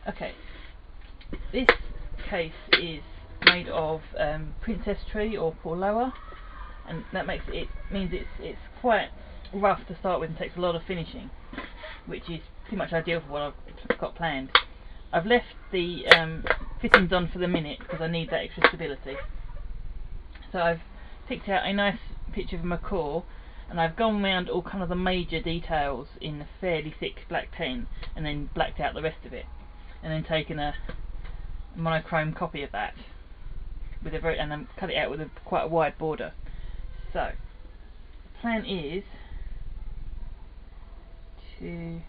Okay, this case is made of princess tree or porloa, and that means it's quite rough to start with and takes a lot of finishing, which is pretty much ideal for what I've got planned. I've left the fittings on for the minute because I need that extra stability. So I've picked out a nice picture of a macaw, and I've gone round all kind of the major details in a fairly thick black pen, and then blacked out the rest of it, and then taken a monochrome copy of that and then cut it out with quite a wide border. So the plan is to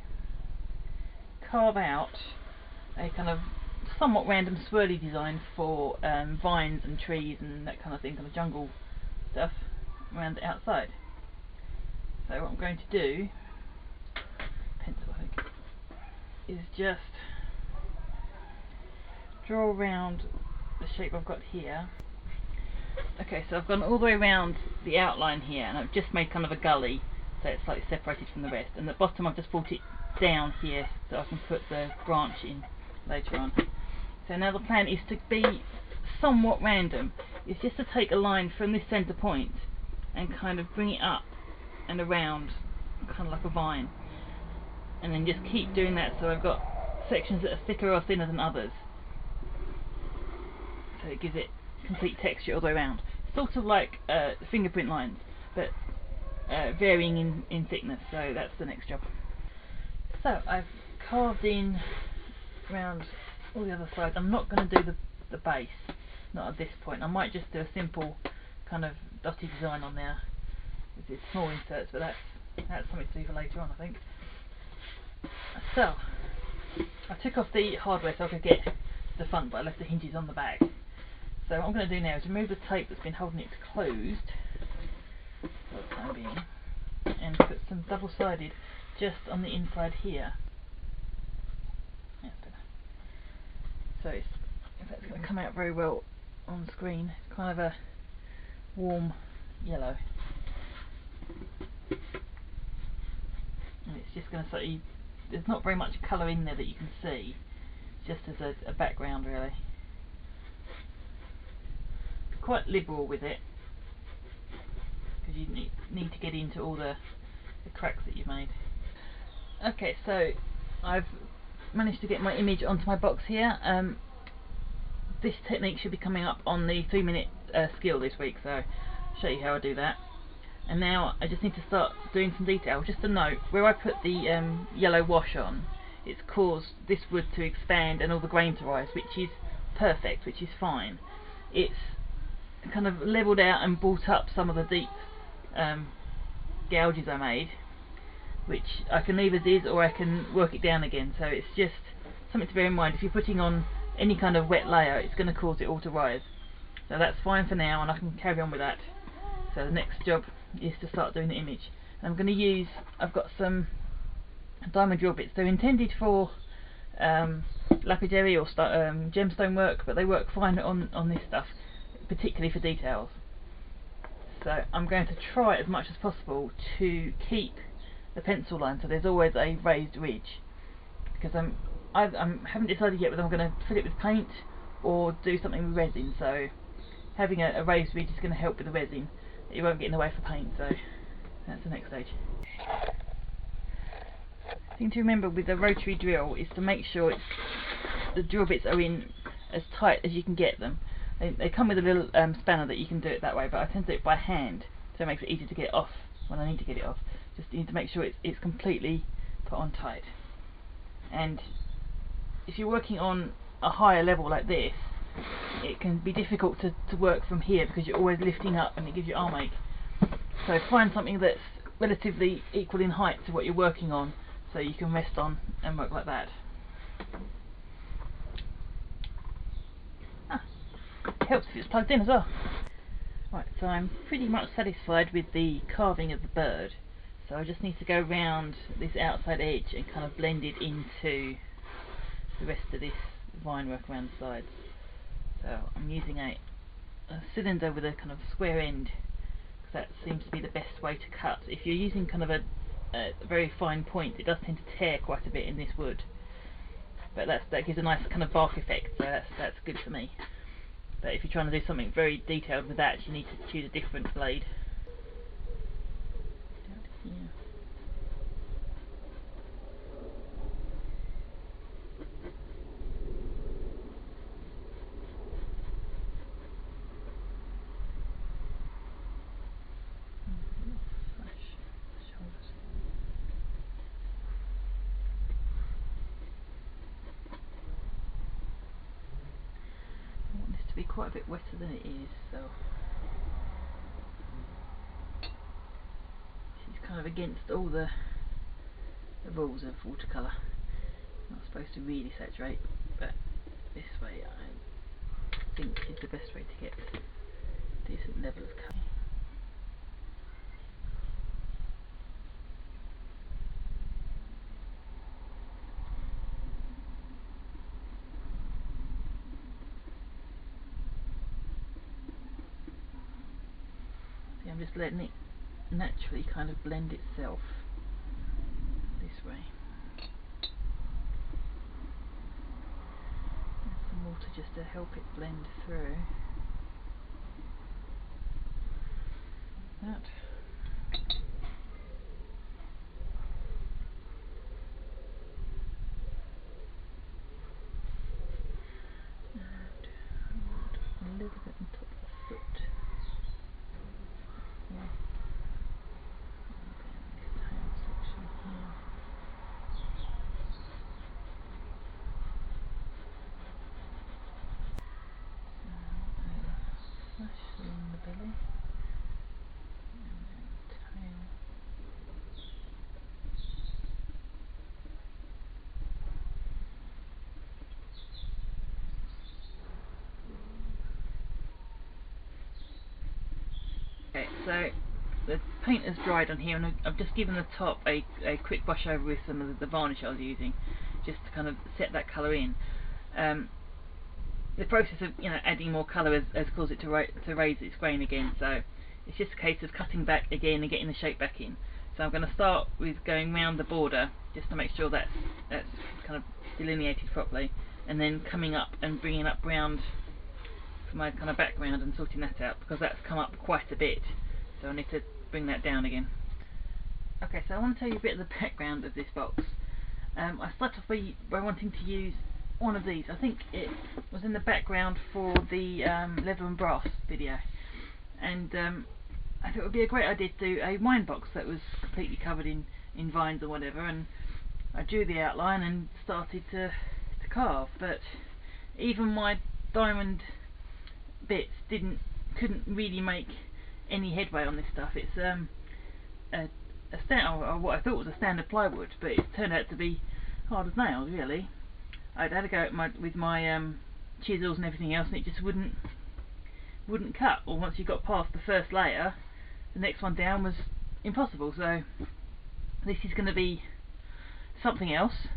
carve out a kind of somewhat random swirly design for vines and trees and that kind of thing, kind of jungle stuff around the outside. So what I'm going to do, pencil I think, is just draw around the shape I've got here. Okay, so I've gone all the way around the outline here, and I've just made kind of a gully so it's slightly separated from the rest, and at the bottom I've just brought it down here so I can put the branch in later on. So now the plan is to be somewhat random. It's just to take a line from this centre point and kind of bring it up and around, kind of like a vine, and then just keep doing that so I've got sections that are thicker or thinner than others, so it gives it complete texture all the way around. Sort of like fingerprint lines, but varying in thickness, so that's the next job. So I've carved in around all the other sides. I'm not going to do the base, not at this point. I might just do a simple kind of dotty design on there with these small inserts, but that's something to do for later on, I think. So I took off the hardware so I could get the front, but I left the hinges on the back. So what I'm going to do now is remove the tape that's been holding it closed for the time being, and put some double-sided just on the inside here. So if that's going to come out very well on screen, it's kind of a warm yellow, and it's just going to slightly, there's not very much colour in there that you can see, just as a background really. Quite liberal with it because you need to get into all the cracks that you've made. Okay, so I've managed to get my image onto my box here. This technique should be coming up on the 3-minute skill this week, so I'll show you how I do that. And now I just need to start doing some detail. Just a note, where I put the yellow wash on, it's caused this wood to expand and all the grain to rise, which is perfect, which is fine. It's kind of levelled out and brought up some of the deep gouges I made, which I can leave as is or I can work it down again, so it's just something to bear in mind. If you're putting on any kind of wet layer, it's going to cause it all to rise. So that's fine for now, and I can carry on with that. So the next job is to start doing the image. And I'm going to use, I've got some diamond drill bits. They're intended for lapidary or gemstone work, but they work fine on this stuff, particularly for details. So I'm going to try as much as possible to keep the pencil line so there's always a raised ridge, because I haven't decided yet whether I'm going to fill it with paint or do something with resin. So having a raised ridge is going to help with the resin. It won't get in the way for paint, so that's the next stage. The thing to remember with the rotary drill is to make sure the drill bits are in as tight as you can get them. They come with a little spanner that you can do it that way, but I tend to do it by hand, so it makes it easy to get it off when I need to get it off. Just need to make sure it's completely put on tight. And if you're working on a higher level like this, it can be difficult to work from here because you're always lifting up and it gives you arm ache. So find something that's relatively equal in height to what you're working on, so you can rest on and work like that. It helps if it's plugged in as well. Right, so I'm pretty much satisfied with the carving of the bird, so I just need to go round this outside edge and kind of blend it into the rest of this vine work around the sides. So I'm using a cylinder with a kind of square end, because that seems to be the best way to cut. If you're using kind of a very fine point, it does tend to tear quite a bit in this wood. but that gives a nice kind of bark effect, so that's good for me. But if you're trying to do something very detailed with that, you need to choose a different blade. Yeah. I want this to be quite a bit wetter than it is, so this is kind of against all the rules of watercolour. Not supposed to really saturate, but this way I think is the best way to get a decent level of colour. See, I'm just letting it naturally kind of blend itself this way. Add some water just to help it blend through. Like that. And a little bit on top of the foot. Yeah. And this tail section here. Flash along the belly, and then tail. Okay, so the paint has dried on here, and I've just given the top a quick brush over with some of the varnish I was using, just to kind of set that colour in. The process of adding more colour has caused it to raise its grain again, so it's just a case of cutting back again and getting the shape back in. So I'm going to start with going round the border just to make sure that's kind of delineated properly, and then coming up and bringing up round for my kind of background and sorting that out, because that's come up quite a bit, so I need to bring that down again. Okay, so I want to tell you a bit of the background of this box. I started off by wanting to use one of these. I think it was in the background for the leather and brass video, and I thought it would be a great idea to do a wine box that was completely covered in vines or whatever, and I drew the outline and started to carve, but even my diamond bits couldn't really make any headway on this stuff. It's or what I thought was a standard plywood, but it turned out to be hard as nails, really. I'd had a go at with my chisels and everything else, and it just wouldn't cut. Or once you got past the first layer, the next one down was impossible. So this is going to be something else,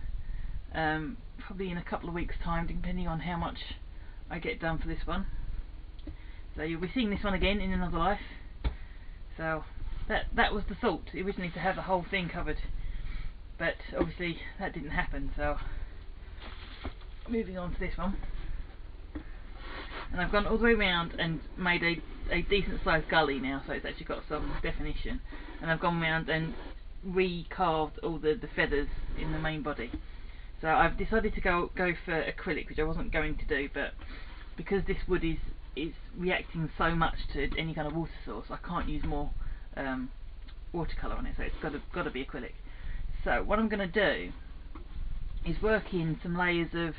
probably in a couple of weeks' time, depending on how much I get done for this one. So you'll be seeing this one again in another life. So that was the thought originally, to have the whole thing covered, but obviously that didn't happen. So moving on to this one, and I've gone all the way around and made a decent sized gully now, so it's actually got some definition, and I've gone around and re-carved all the feathers in the main body. So I've decided to go for acrylic, which I wasn't going to do, but because this wood is reacting so much to any kind of water source, I can't use more watercolour on it, so it's got to be acrylic. So what I'm going to do is work in some layers of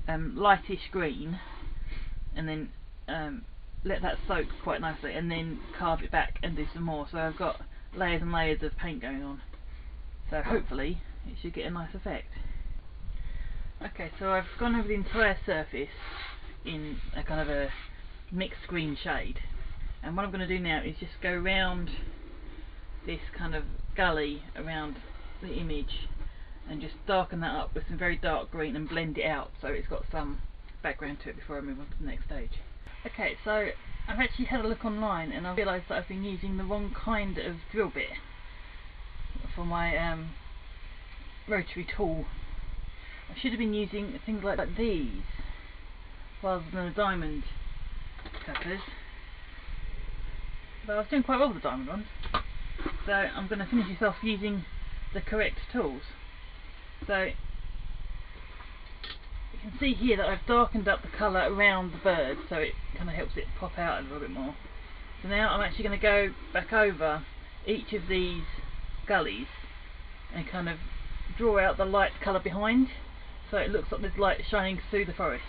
lightish green, and then let that soak quite nicely, and then carve it back and do some more. So I've got layers and layers of paint going on, so hopefully it should get a nice effect. Okay, so I've gone over the entire surface in a kind of a mixed green shade, and what I'm going to do now is just go around this kind of gully around the image and just darken that up with some very dark green and blend it out so it's got some background to it before I move on to the next stage. Okay, so I've actually had a look online, and I realised that I've been using the wrong kind of drill bit for my rotary tool. I should have been using things like these rather than the diamond cutters, but I was doing quite well with the diamond ones, so I'm going to finish this off using the correct tools. So you can see here that I've darkened up the colour around the bird, so it kind of helps it pop out a little bit more. So now I'm actually going to go back over each of these gullies and kind of draw out the light colour behind, so it looks like there's light shining through the forest.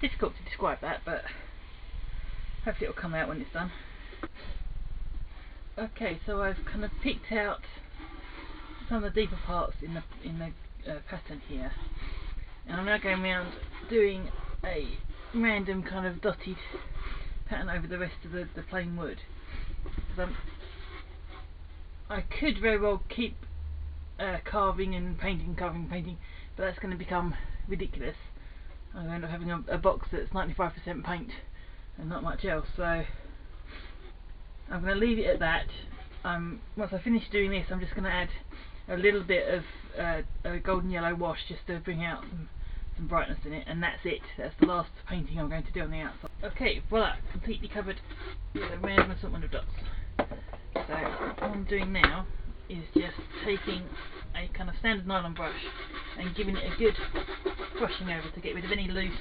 Difficult to describe that, but hopefully it'll come out when it's done. Okay, so I've kind of picked out some of the deeper parts in the pattern here, and I'm now going around doing a random kind of dotted pattern over the rest of the plain wood. I could very well keep carving and painting, but that's going to become ridiculous. I'm going to end up having a box that's 95% paint and not much else, so I'm going to leave it at that. Once I finish doing this, I'm just going to add a little bit of a golden yellow wash just to bring out some brightness in it, and that's it. That's the last painting I'm going to do on the outside. Okay, voila, completely covered with a random assortment of dots. So what I'm doing now is just taking a kind of standard nylon brush and giving it a good brushing over to get rid of any loose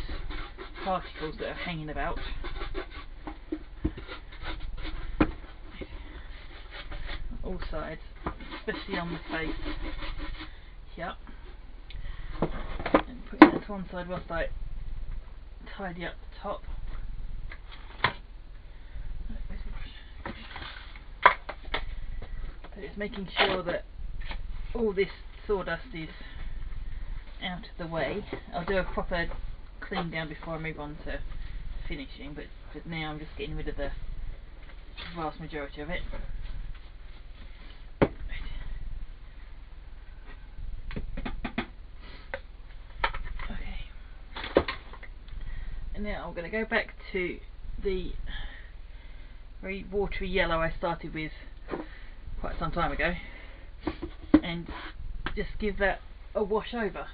particles that are hanging about. All sides, especially on the face. Yep. And putting that to one side whilst I tidy up the top. So it's making sure that all this sawdust is out of the way. I'll do a proper clean down before I move on to finishing, but now I'm just getting rid of the vast majority of it. And now I'm going to go back to the very watery yellow I started with quite some time ago and just give that a wash over.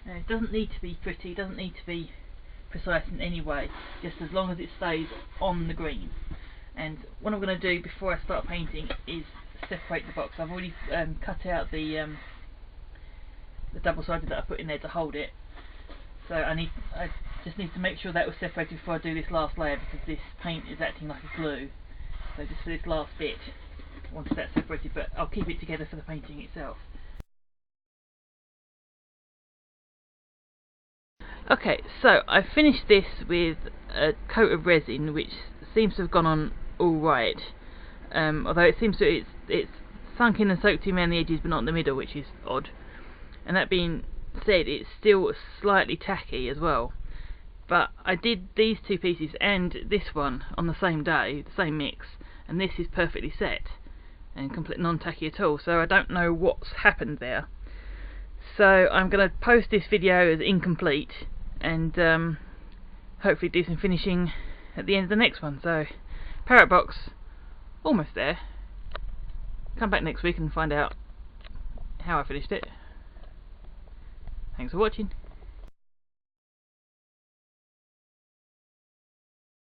Now, it doesn't need to be pretty, it doesn't need to be precise in any way, just as long as it stays on the green. And what I'm going to do before I start painting is separate the box. I've already cut out the double-sided that I put in there to hold it. So I just need to make sure that was separated before I do this last layer, because this paint is acting like a glue. So just for this last bit, I wanted that separated, but I'll keep it together for the painting itself. Okay, so I finished this with a coat of resin, which seems to have gone on all right. Although it seems to it's sunk in and soaked in around the edges, but not in the middle, which is odd. And that being said, it's still slightly tacky as well. But I did these two pieces and this one on the same day, the same mix, and this is perfectly set and completely non-tacky at all. So I don't know what's happened there. So I'm going to post this video as incomplete and hopefully do some finishing at the end of the next one. So Parrot box almost there. Come back next week and find out how I finished it. Thanks for watching.